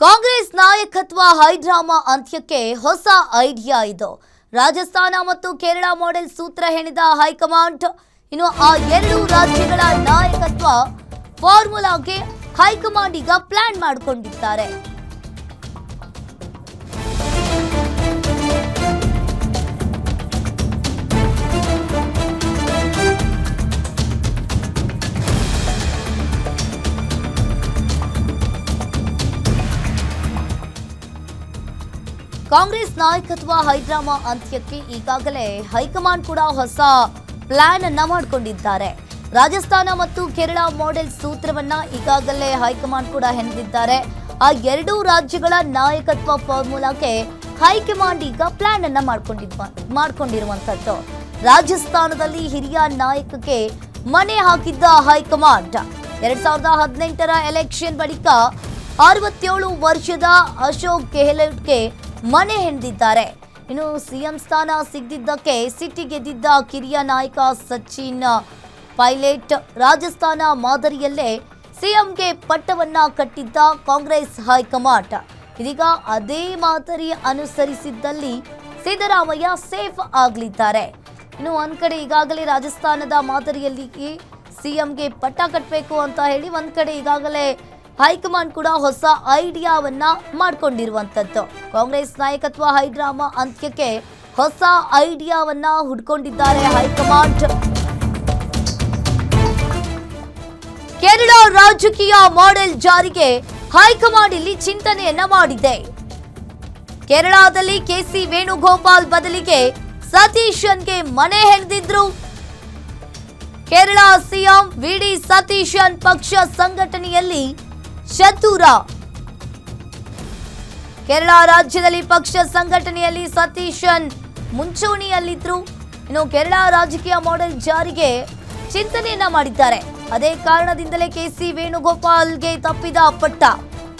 ಕಾಂಗ್ರೆಸ್ ನಾಯಕತ್ವ ಹೈಡ್ರಾಮಾ ಅಂತ್ಯಕ್ಕೆ ಹೊಸ ಐಡಿಯಾ ಇದು. ರಾಜಸ್ಥಾನ ಮತ್ತು ಕೇರಳ ಮಾಡೆಲ್ ಸೂತ್ರ ಹೆಣೆದ ಹೈಕಮಾಂಡ್. ಇನ್ನು ಆ ಎರಡು ರಾಜ್ಯಗಳ ನಾಯಕತ್ವ ಫಾರ್ಮುಲಾಗೆ ಹೈಕಮಾಂಡ್ ಈಗ ಪ್ಲಾನ್ ಮಾಡಿಕೊಂಡಿದ್ದಾರೆ. ಕಾಂಗ್ರೆಸ್ ನಾಯಕತ್ವ ಹೈಡ್ರಾಮಾ ಅಂತ್ಯಕ್ಕೆ ಈಗಾಗಲೇ ಹೈಕಮಾಂಡ್ ಕೂಡ ಹೊಸ ಪ್ಲಾನ್ ಅನ್ನ ಮಾಡಿಕೊಂಡಿದ್ದಾರೆ. ರಾಜಸ್ಥಾನ ಮತ್ತು ಕೇರಳ ಮಾಡೆಲ್ ಸೂತ್ರವನ್ನ ಈಗಾಗಲೇ ಹೈಕಮಾಂಡ್ ಕೂಡ ಹೆಣೆದಿದ್ದಾರೆ. ಆ ಎರಡೂ ರಾಜ್ಯಗಳ ನಾಯಕತ್ವ ಫಾರ್ಮುಲಾಕ್ಕೆ ಹೈಕಮಾಂಡ್ ಈಗ ಪ್ಲಾನ್ ಅನ್ನ ಮಾಡ್ಕೊಂಡಿರುವಂತದ್ದು. ರಾಜಸ್ಥಾನದಲ್ಲಿ ಹಿರಿಯ ನಾಯಕಕ್ಕೆ ಮನೆ ಹಾಕಿದ್ದ ಹೈಕಮಾಂಡ್ 2018ರ ಎಲೆಕ್ಷನ್ ಬಳಿಕ 67 ವರ್ಷದ ಅಶೋಕ್ ಗೆಹ್ಲೋಟ್ಗೆ ಮನೆ ಹೆಣೆದಿದ್ದಾರೆ. ಇನ್ನು ಸಿಎಂ ಸ್ಥಾನ ಸಿಗದಿದ್ದಕ್ಕೆ ಸಿಟ್ಟಿಗೆದ್ದಿದ್ದ ಕಿರಿಯ ನಾಯಕ ಸಚಿನ್ ಪೈಲಟ್ ರಾಜಸ್ಥಾನ ಮಾದರಿಯಲ್ಲೇ ಸಿಎಂಗೆ ಪಟ್ಟವನ್ನ ಕಟ್ಟಿದ್ದ ಕಾಂಗ್ರೆಸ್ ಹೈಕಮಾಂಡ್ ಇದೀಗ ಅದೇ ಮಾದರಿ ಅನುಸರಿಸಿದ್ದಲ್ಲಿ ಸಿದ್ದರಾಮಯ್ಯ ಸೇಫ್ ಆಗಲಿದ್ದಾರೆ. ಇನ್ನು ಒಂದ್ ಕಡೆ ಈಗಾಗಲೇ ರಾಜಸ್ಥಾನದ ಮಾದರಿಯಲ್ಲಿ ಸಿಎಂಗೆ ಪಟ್ಟ ಕಟ್ಟಬೇಕು ಅಂತ ಹೇಳಿ ಒಂದ್ ಕಡೆ ಈಗಾಗಲೇ ಹೈಕಮಾಂಡ್ ಕೂಡ ಹೊಸ ಐಡಿಯಾವನ್ನ ಮಾಡಿಕೊಂಡಿರುವಂತದ್ದು. ಕಾಂಗ್ರೆಸ್ ನಾಯಕತ್ವ ಹೈಡ್ರಾಮಾ ಅಂತ್ಯಕ್ಕೆ ಹೊಸ ಐಡಿಯಾವನ್ನ ಹುಡ್ಕೊಂಡಿದ್ದಾರೆ ಹೈಕಮಾಂಡ್. ಕೇರಳ ರಾಜಕೀಯ ಮಾಡೆಲ್ ಜಾರಿಗೆ ಹೈಕಮಾಂಡ್ ಇಲ್ಲಿ ಚಿಂತನೆಯನ್ನ ಮಾಡಿದೆ. ಕೇರಳದಲ್ಲಿ ಕೆಸಿ ವೇಣುಗೋಪಾಲ್ ಬದಲಿಗೆ ಸತೀಶನ್ಗೆ ಮನೆ ಹೆಣೆದಿದ್ರು. ಕೇರಳ ಸಿಎಂ ವಿಡಿ ಸತೀಶನ್ ಪಕ್ಷ ಸಂಘಟನೆಯಲ್ಲಿ ಚತುರ. ಕೇರಳ ರಾಜ್ಯದಲ್ಲಿ ಪಕ್ಷ ಸಂಘಟನೆಯಲ್ಲಿ ಸತೀಶನ್ ಮುಂಚೂಣಿಯಲ್ಲಿದ್ರು. ಇನ್ನು ಕೇರಳ ರಾಜಕೀಯ ಮಾಡೆಲ್ ಜಾರಿಗೆ ಚಿಂತನೆಯನ್ನ ಮಾಡಿದ್ದಾರೆ. ಅದೇ ಕಾರಣದಿಂದಲೇ ಕೆಸಿ ವೇಣುಗೋಪಾಲ್ಗೆ ತಪ್ಪಿದ ಪಟ್ಟ.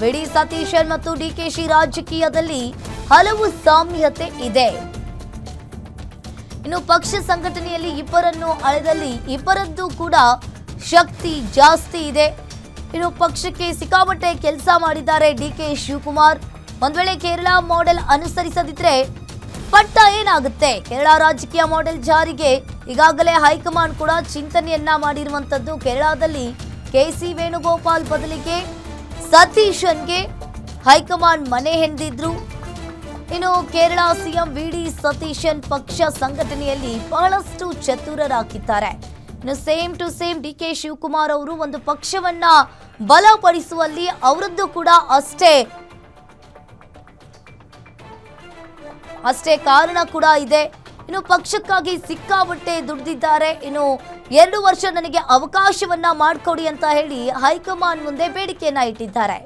ವಿಡಿ ಸತೀಶನ್ ಮತ್ತು ಡಿಕೆಶಿ ರಾಜಕೀಯದಲ್ಲಿ ಹಲವು ಸಾಮ್ಯತೆ ಇದೆ. ಇನ್ನು ಪಕ್ಷ ಸಂಘಟನೆಯಲ್ಲಿ ಇಬ್ಬರನ್ನು ಅಳೆದಲ್ಲಿ ಇಬ್ಬರದ್ದು ಕೂಡ ಶಕ್ತಿ ಜಾಸ್ತಿ ಇದೆ. ಇನ್ನು ಪಕ್ಷಕ್ಕೆ ಸಿಕ್ಕಾಪಟ್ಟೆ ಕೆಲಸ ಮಾಡಿದ್ದಾರೆ ಡಿಕೆ ಶಿವಕುಮಾರ್. ಒಂದ್ ವೇಳೆ ಕೇರಳ ಮಾಡೆಲ್ ಅನುಸರಿಸದಿದ್ರೆ ಪಟ್ಟ ಏನಾಗುತ್ತೆ? ಕೇರಳ ರಾಜಕೀಯ ಮಾಡೆಲ್ ಜಾರಿಗೆ ಈಗಾಗಲೇ ಹೈಕಮಾಂಡ್ ಕೂಡ ಚಿಂತನೆಯನ್ನ ಮಾಡಿರುವಂತದ್ದು. ಕೇರಳದಲ್ಲಿ ಕೆಸಿ ವೇಣುಗೋಪಾಲ್ ಬದಲಿಗೆ ಸತೀಶನ್ಗೆ ಹೈಕಮಾಂಡ್ ಮನೆ ಹೆಣೆದಿದ್ರು. ಇನ್ನು ಕೇರಳ ಸಿಎಂ ವಿಡಿ ಸತೀಶನ್ ಪಕ್ಷ ಸಂಘಟನೆಯಲ್ಲಿ ಬಹಳಷ್ಟು ಚತುರರಾಗಿದ್ದಾರೆ. ಇನ್ನು same to same DK Shivakumar ಅವರು ಒಂದು ಪಕ್ಷವನ್ನ ಬಲಪಡಿಸುವಲ್ಲಿ ಅವರದ್ದು ಕೂಡ ಅಷ್ಟೇ ಕಾರಣ ಕೂಡ ಇದೆ. ಇನ್ನು ಪಕ್ಷಕ್ಕಾಗಿ ಸಿಕ್ಕಾಪಟ್ಟೆ ದುಡಿದಿದ್ದಾರೆ. ಇನ್ನು 2 ವರ್ಷ ನನಗೆ ಅವಕಾಶವನ್ನ ಮಾಡಿಕೊಡಿ ಅಂತ ಹೇಳಿ ಹೈಕಮಾಂಡ್ ಮುಂದೆ ಬೇಡಿಕೆಯನ್ನ ಇಟ್ಟಿದ್ದಾರೆ.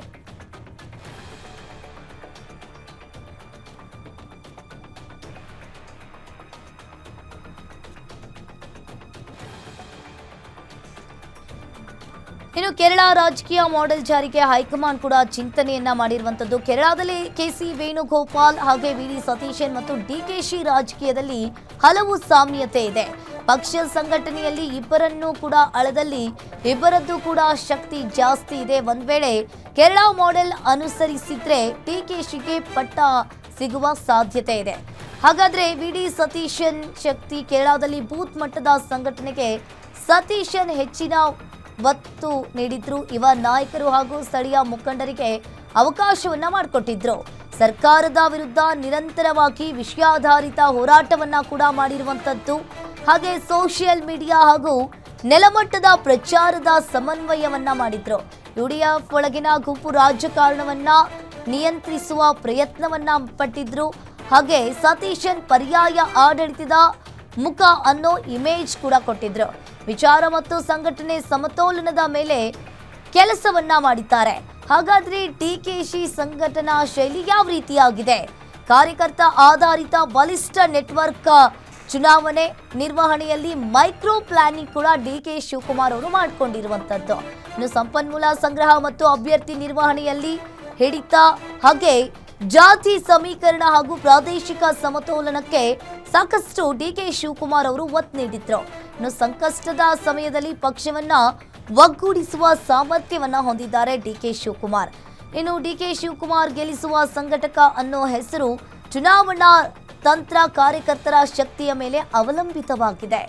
ಇನ್ನು ಕೇರಳ ರಾಜಕೀಯ ಮಾಡೆಲ್ ಜಾರಿಗೆ ಹೈಕಮಾಂಡ್ ಕೂಡ ಚಿಂತನೆಯನ್ನ ಮಾಡಿರುವಂತದ್ದು. ಕೇರಳದಲ್ಲಿ ಕೆಸಿ ವೇಣುಗೋಪಾಲ್ ಹಾಗೆ ವಿಡಿ ಸತೀಶನ್ ಮತ್ತು ಡಿಕೆಶಿ ರಾಜಕೀಯದಲ್ಲಿ ಹಲವು ಸಾಮ್ಯತೆ ಇದೆ. ಪಕ್ಷ ಸಂಘಟನೆಯಲ್ಲಿ ಇಬ್ಬರನ್ನೂ ಕೂಡ ಅಳದಲ್ಲಿ ಇಬ್ಬರದ್ದು ಕೂಡ ಶಕ್ತಿ ಜಾಸ್ತಿ ಇದೆ. ಒಂದ್ ವೇಳೆ ಕೇರಳ ಮಾಡೆಲ್ ಅನುಸರಿಸಿದ್ರೆ ಡಿಕೆಶಿಗೆ ಪಟ್ಟ ಸಿಗುವ ಸಾಧ್ಯತೆ ಇದೆ. ಹಾಗಾದ್ರೆ ವಿಡಿ ಸತೀಶನ್ ಶಕ್ತಿ ಕೇರಳದಲ್ಲಿ ಬೂತ್ ಮಟ್ಟದ ಸಂಘಟನೆಗೆ ಸತೀಶನ್ ಹೆಚ್ಚಿನ ಒತ್ತು ನೀಡಿದ್ರು. ಯುವ ನಾಯಕರು ಹಾಗೂ ಸ್ಥಳೀಯ ಮುಖಂಡರಿಗೆ ಅವಕಾಶವನ್ನ ಮಾಡಿಕೊಟ್ಟಿದ್ರು. ಸರ್ಕಾರದ ವಿರುದ್ಧ ನಿರಂತರವಾಗಿ ವಿಷಯಾಧಾರಿತ ಹೋರಾಟವನ್ನ ಕೂಡ ಮಾಡಿರುವಂತದ್ದು. ಹಾಗೆ ಸೋಷಿಯಲ್ ಮೀಡಿಯಾ ಹಾಗೂ ನೆಲಮಟ್ಟದ ಪ್ರಚಾರದ ಸಮನ್ವಯವನ್ನ ಮಾಡಿದ್ರು. ಯುಡಿಎಫ್ ಒಳಗಿನ ಗುಂಪು ರಾಜಕಾರಣವನ್ನ ನಿಯಂತ್ರಿಸುವ ಪ್ರಯತ್ನವನ್ನ ಪಟ್ಟಿದ್ರು. ಹಾಗೆ ಸತೀಶನ್ ಪರ್ಯಾಯ ಆಡಳಿತದ ಮುಖ ಅನ್ನೋ ಇಮೇಜ್ ಕೂಡ ಕೊಟ್ಟಿದ್ರು. ವಿಚಾರ ಮತ್ತು ಸಂಘಟನೆ ಸಮತೋಲನದ ಮೇಲೆ ಕೆಲಸವನ್ನ ಮಾಡಿದ್ದಾರೆ. ಹಾಗಾದ್ರೆ ಡಿಕೆಶಿ ಸಂಘಟನಾ ಶೈಲಿ ಯಾವ ರೀತಿಯಾಗಿದೆ? ಕಾರ್ಯಕರ್ತ ಆಧಾರಿತ ಬಲಿಷ್ಠ ನೆಟ್ವರ್ಕ್ ಚುನಾವಣೆ ನಿರ್ವಹಣೆಯಲ್ಲಿ ಮೈಕ್ರೋ ಪ್ಲಾನಿಂಗ್ ಕೂಡ ಡಿಕೆ ಶಿವಕುಮಾರ್ ಅವರು ಮಾಡಿಕೊಂಡಿರುವಂತದ್ದು. ಇನ್ನು ಸಂಪನ್ಮೂಲ ಸಂಗ್ರಹ ಮತ್ತು ಅಭ್ಯರ್ಥಿ ನಿರ್ವಹಣೆಯಲ್ಲಿ ಹಿಡಿತ ಹಾಗೆ ಜಾತಿ ಸಮೀಕರಣ ಹಾಗೂ ಪ್ರಾದೇಶಿಕ ಸಮತೋಲನಕ್ಕೆ ಸಾಕಷ್ಟು ಡಿಕೆ ಶಿವಕುಮಾರ್ ಅವರು ಒತ್ತು ನೀಡಿದ್ರು. ಇನ್ನು ಸಂಕಷ್ಟದ ಸಮಯದಲ್ಲಿ ಪಕ್ಷವನ್ನ ಒಗ್ಗೂಡಿಸುವ ಸಾಮರ್ಥ್ಯವನ್ನ ಹೊಂದಿದ್ದಾರೆ ಡಿಕೆ ಶಿವಕುಮಾರ್. ಇನ್ನು ಡಿಕೆ ಶಿವಕುಮಾರ್ ಗೆಲ್ಲಿಸುವ ಸಂಘಟಕ ಅನ್ನೋ ಹೆಸರು ಚುನಾವಣಾ ತಂತ್ರ ಕಾರ್ಯಕರ್ತರ ಶಕ್ತಿಯ ಮೇಲೆ ಅವಲಂಬಿತವಾಗಿದೆ.